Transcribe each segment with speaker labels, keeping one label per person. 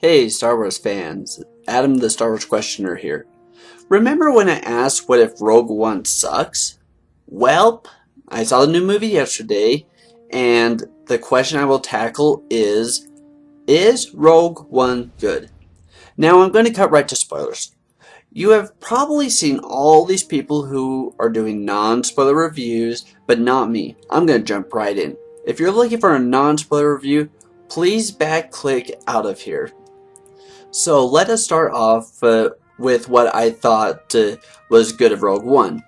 Speaker 1: Hey Star Wars fans, Adam the Star Wars Questioner here. Remember when I asked what if Rogue One sucks? Well, I saw the new movie yesterday, and the question I will tackle is Rogue One good? Now I'm going to cut right to spoilers. You have probably seen all these people who are doing non-spoiler reviews, but not me. I'm going to jump right in. If you're looking for a non-spoiler review, please back click out of here. So let us start off with what I thought was good of Rogue One.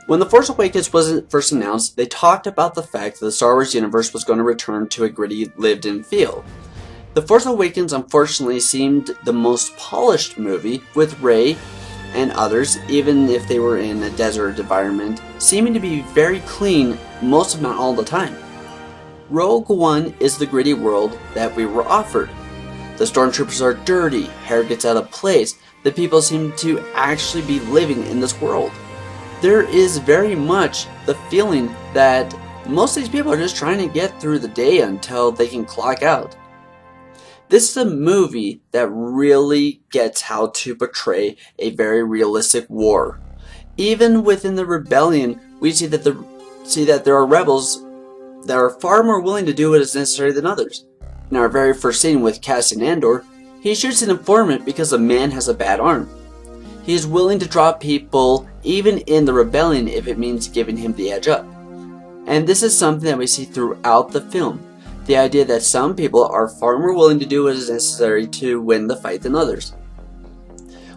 Speaker 1: When The Force Awakens was first announced, they talked about the fact that the Star Wars universe was going to return to a gritty, lived-in feel. The Force Awakens unfortunately seemed the most polished movie, with Rey and others, even if they were in a desert environment, seeming to be very clean most if not all the time. Rogue One is the gritty world that we were offered. The stormtroopers are dirty, hair gets out of place, the people seem to actually be living in this world. There is very much the feeling that most of these people are just trying to get through the day until they can clock out. This is a movie that really gets how to portray a very realistic war. Even within the rebellion, we see that there are rebels that are far more willing to do what is necessary than others. In our very first scene with Cassian Andor, he shoots an informant because a man has a bad arm. He is willing to drop people even in the rebellion if it means giving him the edge up. And this is something that we see throughout the film. The idea that some people are far more willing to do what is necessary to win the fight than others.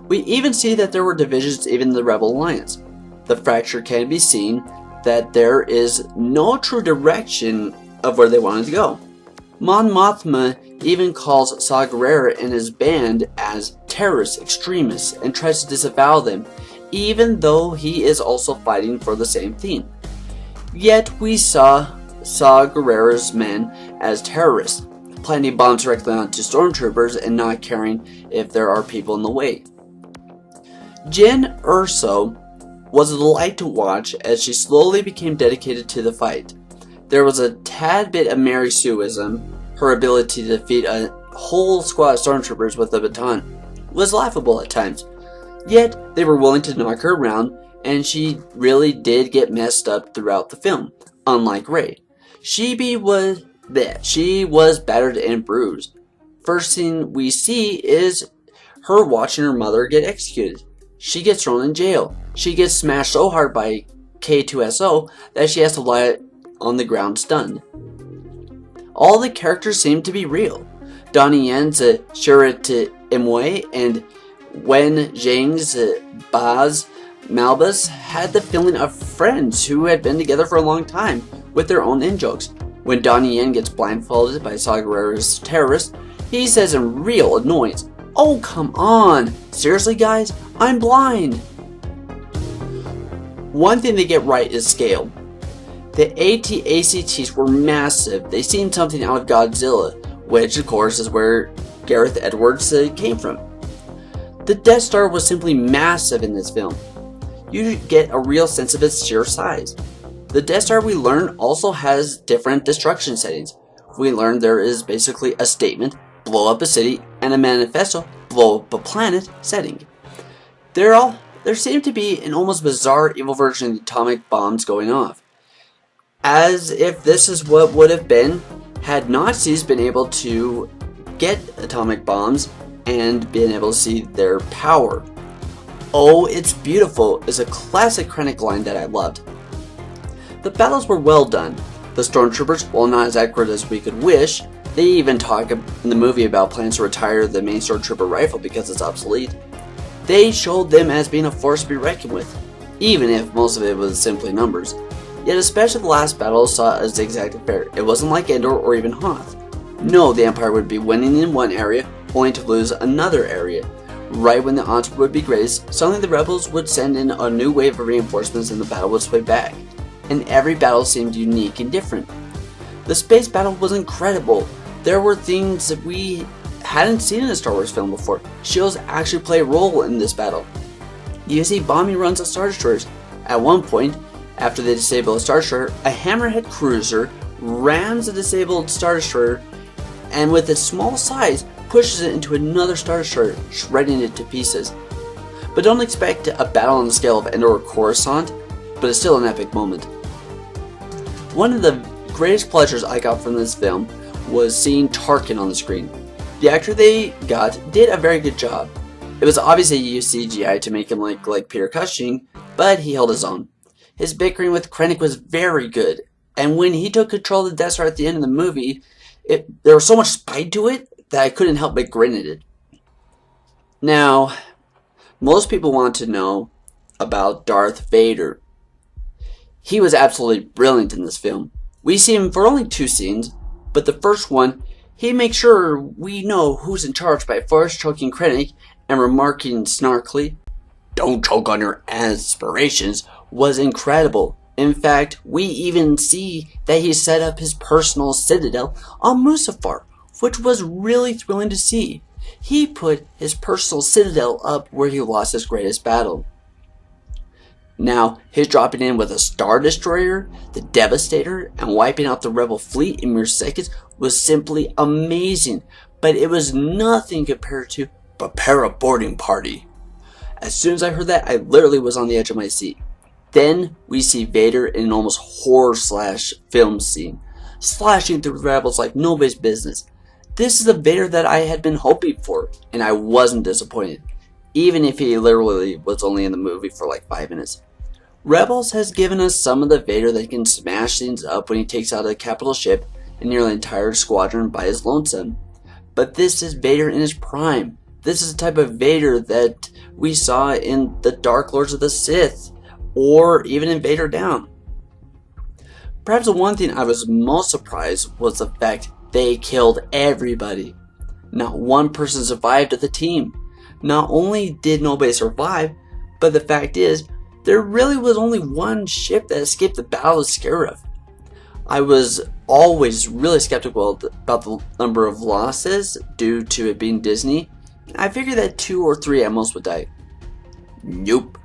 Speaker 1: We even see that there were divisions even in the Rebel Alliance. The fracture can be seen that there is no true direction of where they wanted to go. Mon Mothma even calls Saw Gerrera and his band as terrorist extremists and tries to disavow them, even though he is also fighting for the same thing. Yet we saw Gerrera's men as terrorists, planting bombs directly onto stormtroopers and not caring if there are people in the way. Jyn Erso was a delight to watch as she slowly became dedicated to the fight. There was a tad bit of Mary Sueism. Her ability to defeat a whole squad of stormtroopers with a baton was laughable at times. Yet, they were willing to knock her around, and she really did get messed up throughout the film, unlike Rey. She was battered and bruised. First thing we see is her watching her mother get executed. She gets thrown in jail. She gets smashed so hard by K2SO that she has to lie on the ground stunned. All the characters seem to be real. Donnie Yen's Chirrut Imwe and Wen Zhang's Baz Malbus had the feeling of friends who had been together for a long time with their own in-jokes. When Donnie Yen gets blindfolded by Saw Gerrera's terrorists, he says in real annoyance, "Oh, come on! Seriously, guys? I'm blind!" One thing they get right is scale. The AT-ACTs were massive. They seemed something out of Godzilla, which of course is where Gareth Edwards came from. The Death Star was simply massive in this film. You get a real sense of its sheer size. The Death Star, we learn, also has different destruction settings. We learn there is basically a statement, blow up a city, and a manifesto, blow up a planet setting. There seemed to be an almost bizarre evil version of the atomic bombs going off. As if this is what would have been had Nazis been able to get atomic bombs and been able to see their power. "Oh, it's beautiful" is a classic Krennic line that I loved. The battles were well done. The stormtroopers, while not as accurate as we could wish, they even talk in the movie about plans to retire the main stormtrooper rifle because it's obsolete. They showed them as being a force to be reckoned with, even if most of it was simply numbers. Yet especially the last battle saw a zigzag affair. It wasn't like Endor or even Hoth. No, the Empire would be winning in one area, only to lose another area. Right when the odds would be greatest, suddenly the rebels would send in a new wave of reinforcements and the battle would sway back. And every battle seemed unique and different. The space battle was incredible. There were things that we hadn't seen in a Star Wars film before. Shields actually play a role in this battle. You see bombing runs of Star Destroyers. At one point, after they disable a Star Destroyer, a Hammerhead cruiser rams a disabled Star Destroyer and with its small size pushes it into another Star Destroyer, shredding it to pieces. But don't expect a battle on the scale of Endor or Coruscant, but it's still an epic moment. One of the greatest pleasures I got from this film was seeing Tarkin on the screen. The actor they got did a very good job. It was obviously used CGI to make him look like Peter Cushing, but he held his own. His bickering with Krennic was very good, and when he took control of the Death Star at the end of the movie, there was so much spite to it that I couldn't help but grin at it. Now, most people want to know about Darth Vader. He was absolutely brilliant in this film. We see him for only 2 scenes, but the first one, he makes sure we know who's in charge by first choking Krennic and remarking snarkily, "Don't choke on your aspirations," was incredible. In fact, we even see that he set up his personal citadel on Mustafar, which was really thrilling to see. He put his personal citadel up where he lost his greatest battle. Now, his dropping in with a Star Destroyer, the Devastator, and wiping out the Rebel fleet in mere seconds was simply amazing, but it was nothing compared to "Prepare a boarding party." As soon as I heard that, I literally was on the edge of my seat. Then we see Vader in an almost horror/film scene, slashing through rebels like nobody's business. This is the Vader that I had been hoping for, and I wasn't disappointed, even if he literally was only in the movie for like 5 minutes. Rebels has given us some of the Vader that can smash things up when he takes out a capital ship and nearly an entire squadron by his lonesome. But this is Vader in his prime. This is the type of Vader that we saw in the Dark Lords of the Sith, or even in Vader Down. Perhaps the one thing I was most surprised was the fact they killed everybody. Not one person survived of the team. Not only did nobody survive, but the fact is, there really was only one ship that escaped the Battle of Scarif. I was always really skeptical about the number of losses due to it being Disney. I figured that 2 or 3 at most would die. Nope.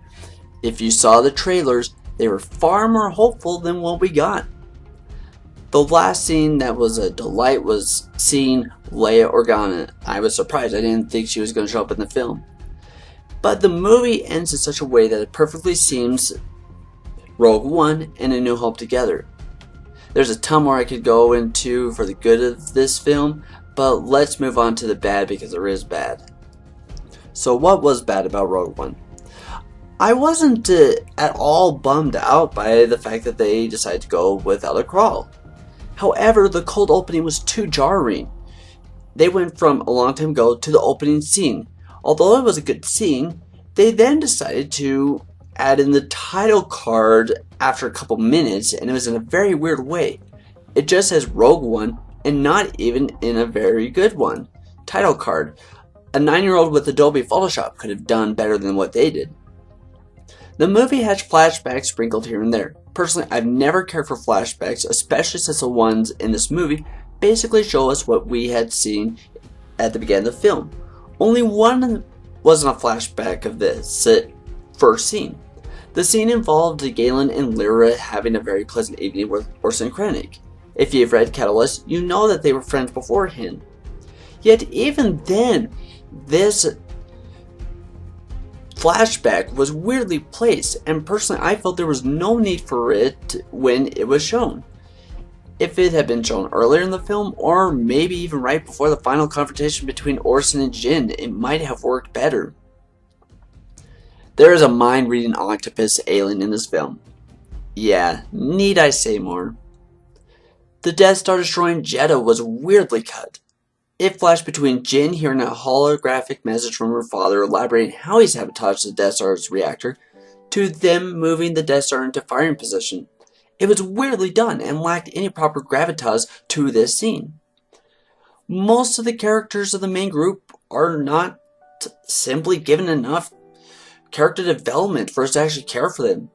Speaker 1: If you saw the trailers, they were far more hopeful than what we got. The last scene that was a delight was seeing Leia Organa. I was surprised. I didn't think she was going to show up in the film. But the movie ends in such a way that it perfectly seems Rogue One and A New Hope together. There's a ton more I could go into for the good of this film, but let's move on to the bad because there is bad. So what was bad about Rogue One? I wasn't at all bummed out by the fact that they decided to go without a crawl. However, the cold opening was too jarring. They went from a long time ago to the opening scene. Although it was a good scene, they then decided to add in the title card after a couple minutes, and it was in a very weird way. It just says Rogue One, and not even in a very good one. Title card. A 9-year-old with Adobe Photoshop could have done better than what they did. The movie has flashbacks sprinkled here and there. Personally, I've never cared for flashbacks, especially since the ones in this movie basically show us what we had seen at the beginning of the film. Only one wasn't a flashback of this first scene. The scene involved Galen and Lyra having a very pleasant evening with Orson Krennic. If you've read Catalyst, you know that they were friends beforehand. Yet even then, this flashback was weirdly placed, and personally I felt there was no need for it when it was shown. If it had been shown earlier in the film, or maybe even right before the final confrontation between Orson and Jyn, it might have worked better. There is a mind-reading octopus alien in this film. Yeah, need I say more? The Death Star destroying Jedha was weirdly cut. It flashed between Jyn hearing a holographic message from her father elaborating how he sabotaged the Death Star's reactor, to them moving the Death Star into firing position. It was weirdly done and lacked any proper gravitas to this scene. Most of the characters of the main group are not simply given enough character development for us to actually care for them.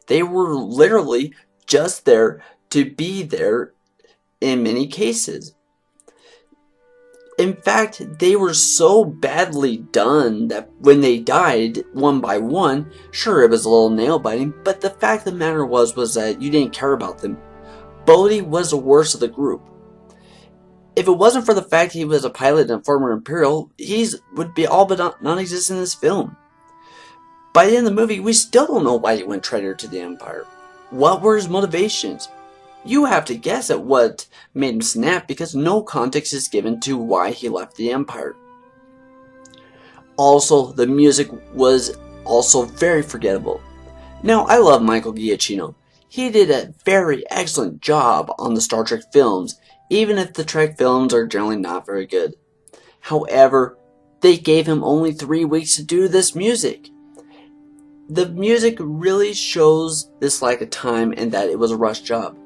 Speaker 1: They were literally just there to be there in many cases. In fact, they were so badly done that when they died one by one, sure, it was a little nail-biting, but the fact of the matter was that you didn't care about them. Bodhi was the worst of the group. If it wasn't for the fact he was a pilot and a former Imperial, he would be all but non-existent in this film. By the end of the movie, we still don't know why he went traitor to the Empire. What were his motivations? You have to guess at what made him snap because no context is given to why he left the Empire. Also, the music was also very forgettable. Now, I love Michael Giacchino. He did a very excellent job on the Star Trek films, even if the Trek films are generally not very good. However, they gave him only 3 weeks to do this music. The music really shows this lack of time and that it was a rushed job.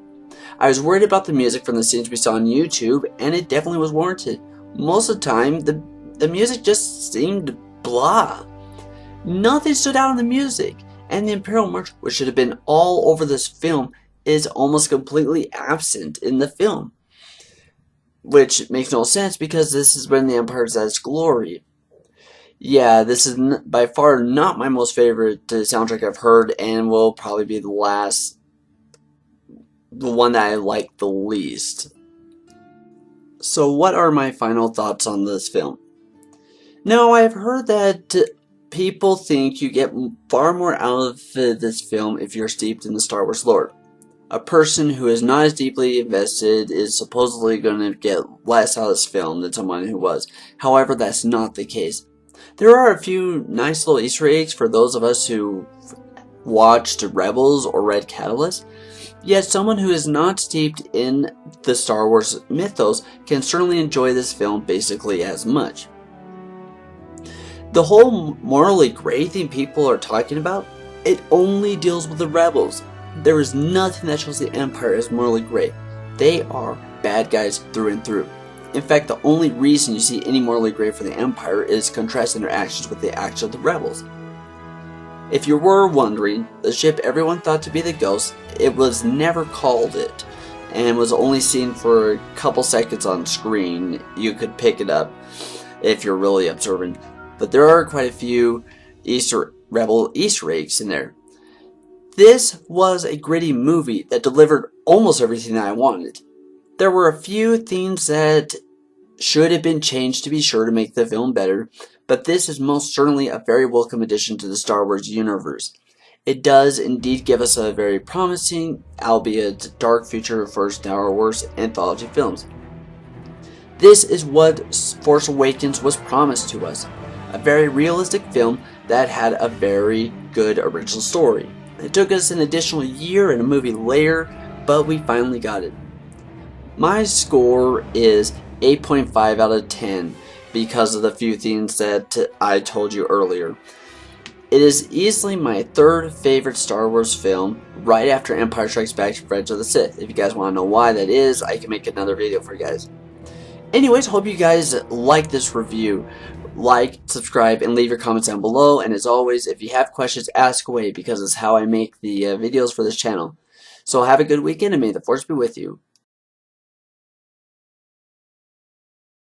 Speaker 1: I was worried about the music from the scenes we saw on YouTube, and it definitely was warranted. Most of the time, the music just seemed blah. Nothing stood out in the music, and the Imperial March, which should have been all over this film, is almost completely absent in the film. Which makes no sense because this is when the Empire is at its glory. Yeah, this is by far not my most favorite soundtrack I've heard, and will probably be the one that I like the least. So what are my final thoughts on this film? Now, I've heard that people think you get far more out of this film if you're steeped in the Star Wars lore. A person who is not as deeply invested is supposedly going to get less out of this film than someone who was. However, that's not the case. There are a few nice little Easter eggs for those of us who watched Rebels or read Catalyst. Yet someone who is not steeped in the Star Wars mythos can certainly enjoy this film basically as much. The whole morally gray thing people are talking about, it only deals with the rebels. There is nothing that shows the Empire as morally gray. They are bad guys through and through. In fact, the only reason you see any morally gray for the Empire is contrasting their actions with the actions of the rebels. If you were wondering, the ship everyone thought to be the Ghost, it was never called it, and was only seen for a couple seconds on screen. You could pick it up if you're really observant. But there are quite a few Rebel Easter eggs in there. This was a gritty movie that delivered almost everything that I wanted. There were a few themes that should have been changed to be sure to make the film better, but this is most certainly a very welcome addition to the Star Wars universe. It does indeed give us a very promising, albeit dark future for Star Wars anthology films. This is what Force Awakens was promised to us. A very realistic film that had a very good original story. It took us an additional year and a movie later, but we finally got it. My score is 8.5 out of 10 because of the few things that I told you earlier. It is easily my third favorite Star Wars film, right after Empire Strikes Back and Revenge of the Sith. If you guys want to know why that is, I can make another video for you guys. Anyways, hope you guys like this review. Like, subscribe, and leave your comments down below. And as always, if you have questions, ask away because it's how I make the videos for this channel. So have a good weekend and may the Force be with you.